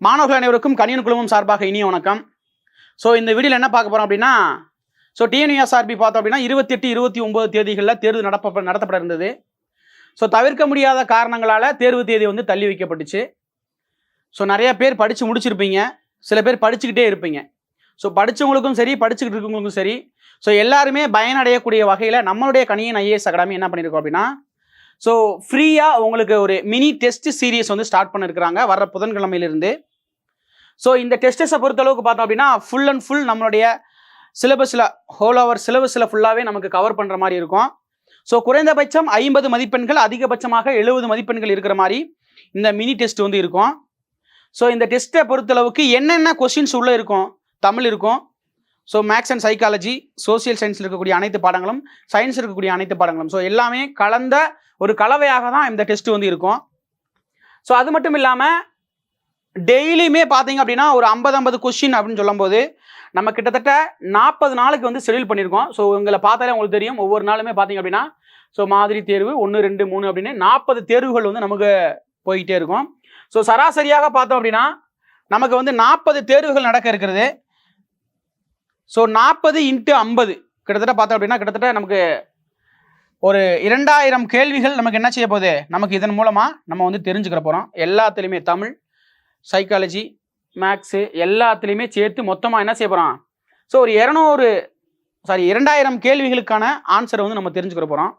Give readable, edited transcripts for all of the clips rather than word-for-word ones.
மாணவர்கள் அனைவருக்கும் கணியன் குழுமம் சார்பாக இனிய வணக்கம். ஸோ இந்த வீடியோவில் என்ன பார்க்க போகிறோம் அப்படின்னா, ஸோ டிஎன்யூஎஸ்ஆர்பி பார்த்தோம் அப்படின்னா 28, 29 தேதிகளில் தேர்வு நடத்தப்பட இருந்தது. ஸோ தவிர்க்க முடியாத காரணங்களால் தேர்வு தேதி வந்து தள்ளி வைக்கப்பட்டுச்சு. ஸோ நிறைய பேர் படித்து முடிச்சிருப்பீங்க, சில பேர் படிச்சுக்கிட்டே இருப்பீங்க. ஸோ படித்தவங்களுக்கும் சரி, படிச்சுக்கிட்டு இருக்கவங்களுக்கும் சரி, ஸோ எல்லாருமே பயனடையக்கூடிய வகையில் நம்மளுடைய கணியன் ஐஏஎஸ் அகாடமி என்ன பண்ணியிருக்கோம் அப்படின்னா, ஸோ ஃப்ரீயாக உங்களுக்கு ஒரு மினி டெஸ்ட் சீரியஸ் வந்து ஸ்டார்ட் பண்ணியிருக்கிறாங்க வர்ற புதன்கிழமையிலிருந்து. ஸோ இந்த டெஸ்ட்டஸை பொறுத்தளவுக்கு பார்த்தோம் அப்படின்னா ஃபுல் அண்ட் ஃபுல் நம்மளுடைய சிலபஸில் ஹோல் ஓவர் சிலபஸில் ஃபுல்லாகவே நமக்கு கவர் பண்ணுற மாதிரி இருக்கும். ஸோ குறைந்தபட்சம் 50 மதிப்பெண்கள், அதிகபட்சமாக 70 மதிப்பெண்கள் இருக்கிற மாதிரி இந்த மினி டெஸ்ட் வந்து இருக்கும். ஸோ இந்த டெஸ்ட்டை பொறுத்தளவுக்கு என்னென்ன கொஸ்டின்ஸ் உள்ளே இருக்கும், தமிழ் இருக்கும், so maths and psychology, social சயின்ஸில் இருக்கக்கூடிய அனைத்து பாடங்களும், சயின்ஸ் இருக்கக்கூடிய அனைத்து பாடங்களும், ஸோ எல்லாமே கலந்த ஒரு கலவையாக தான் இந்த டெஸ்ட் வந்து இருக்கும். ஸோ அது மட்டும் இல்லாமல் டெய்லியுமே பார்த்தீங்க அப்படின்னா ஒரு 50 கொஸ்டின் அப்படின்னு சொல்லும்போது நம்ம கிட்டத்தட்ட 40 நாளுக்கு வந்து ஷெடியூல் பண்ணியிருக்கோம். ஸோ உங்களை பார்த்தாலே உங்களுக்கு தெரியும், ஒவ்வொரு நாளுமே பார்த்தீங்க அப்படின்னா ஸோ மாதிரி தேர்வு 1, 2, 3 அப்படின்னு 40 தேர்வுகள் வந்து நமக்கு போய்கிட்டே இருக்கும். ஸோ சராசரியாக பார்த்தோம் அப்படின்னா நமக்கு வந்து 40 தேர்வுகள் நடக்க இருக்கிறது. ஸோ 40 × 50 கிட்டத்தட்ட பார்த்தோம் அப்படின்னா கிட்டத்தட்ட நமக்கு ஒரு 2000 கேள்விகள் நமக்கு என்ன செய்ய போகுது, நமக்கு இதன் மூலமாக நம்ம வந்து தெரிஞ்சுக்கிற போகிறோம். எல்லாத்துலேயுமே தமிழ், சைக்காலஜி, மேக்ஸு எல்லாத்துலேயுமே சேர்த்து மொத்தமாக என்ன செய்ய போகிறோம், ஸோ ஒரு 2000 கேள்விகளுக்கான ஆன்சரை வந்து நம்ம தெரிஞ்சுக்கிற போகிறோம்.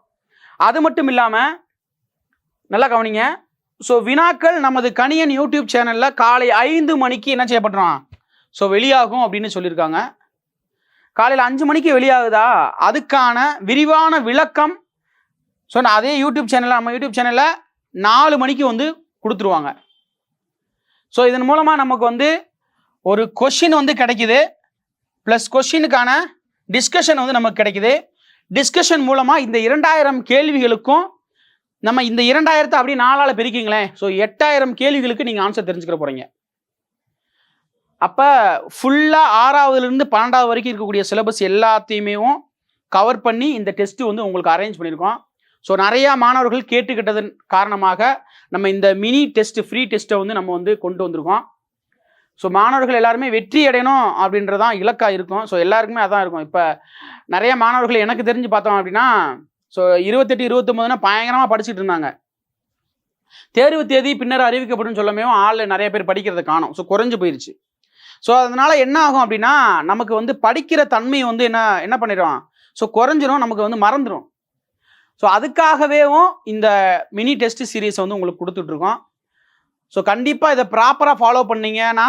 அது மட்டும் இல்லாமல் நல்லா கவனிங்க, ஸோ வினாக்கள் நமது கணியன் யூடியூப் சேனலில் காலை 5 மணிக்கு என்ன செய்யப்படுறோம், ஸோ வெளியாகும் அப்படின்னு சொல்லியிருக்காங்க. காலையில் 5 மணிக்கு வெளியாகுதா, அதுக்கான விரிவான விளக்கம் ஸோ நான் அதே யூடியூப் சேனலில் நம்ம யூடியூப் சேனலில் 4 மணிக்கு வந்து கொடுத்துருவாங்க. ஸோ இதன் மூலமாக நமக்கு வந்து ஒரு கொஷின் வந்து கிடைக்குது, ப்ளஸ் கொஷினுக்கான டிஸ்கஷன் வந்து நமக்கு கிடைக்குது. டிஸ்கஷன் மூலமாக இந்த 2000 கேள்விகளுக்கும் நம்ம இந்த 2000 அப்படியே 4ஆல் பிரிக்கிங்களேன், ஸோ 8000 கேள்விகளுக்கு நீங்கள் ஆன்சர் தெரிஞ்சுக்கிற போகிறீங்க. அப்போ ஃபுல்லாக 6ஆவதுலேருந்து 12ஆவது வரைக்கும் இருக்கக்கூடிய சிலபஸ் எல்லாத்தையுமே கவர் பண்ணி இந்த டெஸ்ட்டு வந்து உங்களுக்கு அரேஞ்ச் பண்ணியிருக்கோம். ஸோ நிறையா மாணவர்கள் கேட்டுக்கிட்டதன் காரணமாக நம்ம இந்த மினி டெஸ்ட் ஃப்ரீ டெஸ்ட்டை வந்து நம்ம வந்து கொண்டு வந்திருக்கோம். ஸோ மாணவர்கள் எல்லாருமே வெற்றி அடையணும் அப்படின்றதான் இலக்காக இருக்கும். ஸோ எல்லாருக்குமே அதான் இருக்கும். இப்போ நிறைய மாணவர்கள் எனக்கு தெரிஞ்சு பார்த்தோம் அப்படின்னா ஸோ 28, 29 பயங்கரமாக படிச்சுட்டு இருந்தாங்க. தேர்வு தேதி பின்னர் அறிவிக்கப்படும் சொல்லமே ஆள் நிறைய பேர் படிக்கிறத காணும். ஸோ குறைஞ்சு போயிடுச்சு. ஸோ அதனால் என்ன ஆகும் அப்படின்னா நமக்கு வந்து படிக்கிற தன்மை வந்து என்ன பண்ணிடும், ஸோ குறைஞ்சிரும், நமக்கு வந்து மறந்துடும். ஸோ அதுக்காகவே இந்த மினி டெஸ்ட் சீரீஸை வந்து உங்களுக்கு கொடுத்துட்ருக்கோம். ஸோ கண்டிப்பாக இதை ப்ராப்பராக ஃபாலோ பண்ணிங்கன்னா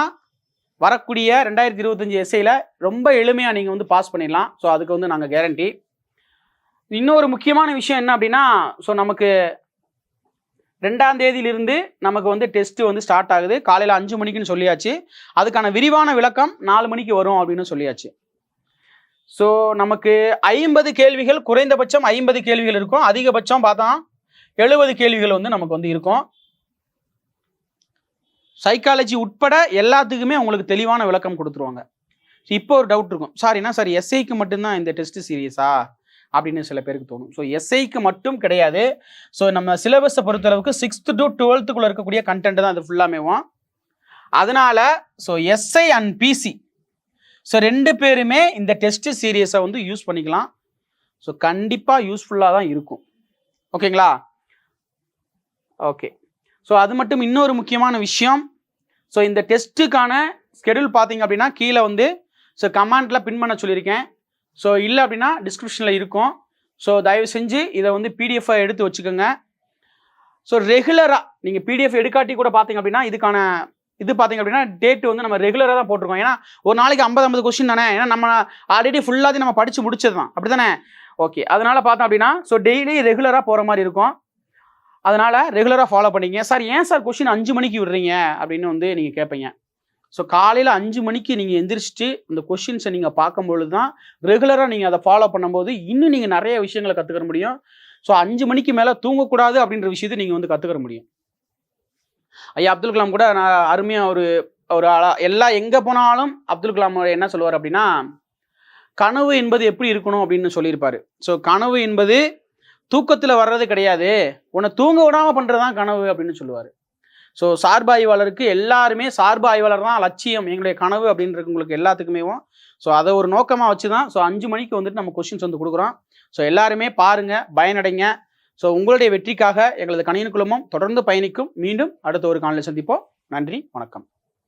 வரக்கூடிய 2025 எஸ்ஐயில் ரொம்ப எளிமையாக நீங்கள் வந்து பாஸ் பண்ணிடலாம். ஸோ அதுக்கு வந்து நாங்கள் கேரண்டி. இன்னொரு முக்கியமான விஷயம் என்ன அப்படின்னா, ஸோ நமக்கு 2ஆம் தேதியிலிருந்து நமக்கு வந்து டெஸ்ட்டு வந்து ஸ்டார்ட் ஆகுது. காலையில் 5 மணிக்குன்னு சொல்லியாச்சு. அதுக்கான விரிவான விளக்கம் 4 மணிக்கு வரும் அப்படின்னு சொல்லியாச்சு. ஸோ நமக்கு 50 கேள்விகள், குறைந்தபட்சம் 50 கேள்விகள் இருக்கும். அதிகபட்சம் பார்த்தா 70 கேள்விகள் வந்து நமக்கு வந்து இருக்கும். சைக்காலஜி உட்பட எல்லாத்துக்குமே உங்களுக்கு தெளிவான விளக்கம் கொடுத்துருவாங்க. இப்போ ஒரு டவுட் இருக்கும், சார் என்ன சார் எஸ்ஐக்கு மட்டும்தான் இந்த டெஸ்ட் சீரியஸா அப்படின்னு சில பேருக்கு தோணும். ஸோ எஸ்ஐக்கு மட்டும் கிடையாது. ஸோ நம்ம சிலபஸை பொறுத்தளவுக்கு 6th to 12th இருக்கக்கூடிய கண்டென்ட் தான் அது ஃபுல்லாமேவும். அதனால் so SI and PC so 2 பேருமே இந்த டெஸ்ட் சீரியஸை வந்து யூஸ் பண்ணிக்கலாம். ஸோ கண்டிப்பாக யூஸ்ஃபுல்லாக தான் இருக்கும். ஓகேங்களா? ஓகே. ஸோ அது மட்டும் இன்னொரு முக்கியமான விஷயம், ஸோ இந்த டெஸ்ட்டுக்கான ஸ்கெடியூல் பார்த்தீங்க அப்படின்னா கீழே வந்து ஸோ கமெண்ட்டில் பின் பண்ண சொல்லியிருக்கேன். ஸோ இல்லை அப்படின்னா டிஸ்கிரிப்ஷனில் இருக்கும். ஸோ தயவு செஞ்சு இதை வந்து பிடிஎஃபாக எடுத்து வச்சுக்கோங்க. ஸோ ரெகுலராக நீங்கள் பிடிஎஃப் எடுக்காட்டி கூட பார்த்தீங்க அப்படின்னா இதுக்கான இது பார்த்தீங்க அப்படின்னா டேட் வந்து நம்ம ரெகுலராக தான் போட்டிருக்கோம். ஏன்னா ஒரு நாளைக்கு 50 கொஸ்டின் தானே, ஏன்னா நம்ம ஆல்ரெடி ஃபுல்லாக நம்ம படித்து முடிச்சது தான், அப்படி தானே? ஓகே. அதனால் பார்த்தோம் அப்படின்னா ஸோ டெய்லி ரெகுலராக போகிற மாதிரி இருக்கும். அதனால் ரெகுலராக ஃபாலோ பண்ணிங்க. சார் ஏன் சார் கொஸ்டின் 5 மணிக்கு விடுறீங்க அப்படின்னு வந்து நீங்கள் கேட்பீங்க. ஸோ காலையில் 5 மணிக்கு நீங்கள் எந்திரிச்சிட்டு இந்த கொஷின்ஸை நீங்கள் பார்க்கும்பொழுது தான் ரெகுலராக நீங்கள் அதை ஃபாலோ பண்ணும்போது இன்னும் நீங்கள் நிறைய விஷயங்களை கற்றுக்கிற முடியும். ஸோ 5 மணிக்கு மேலே தூங்கக்கூடாது அப்படின்ற விஷயத்தை நீங்கள் வந்து கற்றுக்கிற முடியும். ஐயா அப்துல் கலாம் கூட நான் அருமையாக ஒரு எல்லாம் எங்கே போனாலும் அப்துல் கலாம் என்ன சொல்லுவார் அப்படின்னா, கனவு என்பது எப்படி இருக்கணும் அப்படின்னு சொல்லியிருப்பார். ஸோ கனவு என்பது தூக்கத்தில் வர்றது கிடையாது, உன்னை தூங்க விடாமல் பண்ணுறது தான் கனவு அப்படின்னு சொல்லுவார். ஸோ சார்பு ஆய்வாளருக்கு எல்லாருமே சார்பு ஆய்வாளர் தான் லட்சியம், எங்களுடைய கனவு அப்படின்றது உங்களுக்கு எல்லாத்துக்குமே. ஸோ அதை ஒரு நோக்கமாக வச்சு தான் ஸோ 5 மணிக்கு வந்துட்டு நம்ம கொஸ்டின்ஸ் வந்து கொடுக்குறோம். ஸோ எல்லாருமே பாருங்கள், பயனடைங்க. ஸோ உங்களுடைய வெற்றிக்காக எங்களது கணினி குழுமம் தொடர்ந்து பயணிக்கும். மீண்டும் அடுத்த ஒரு காணொளியில் சந்திப்போம். நன்றி, வணக்கம்.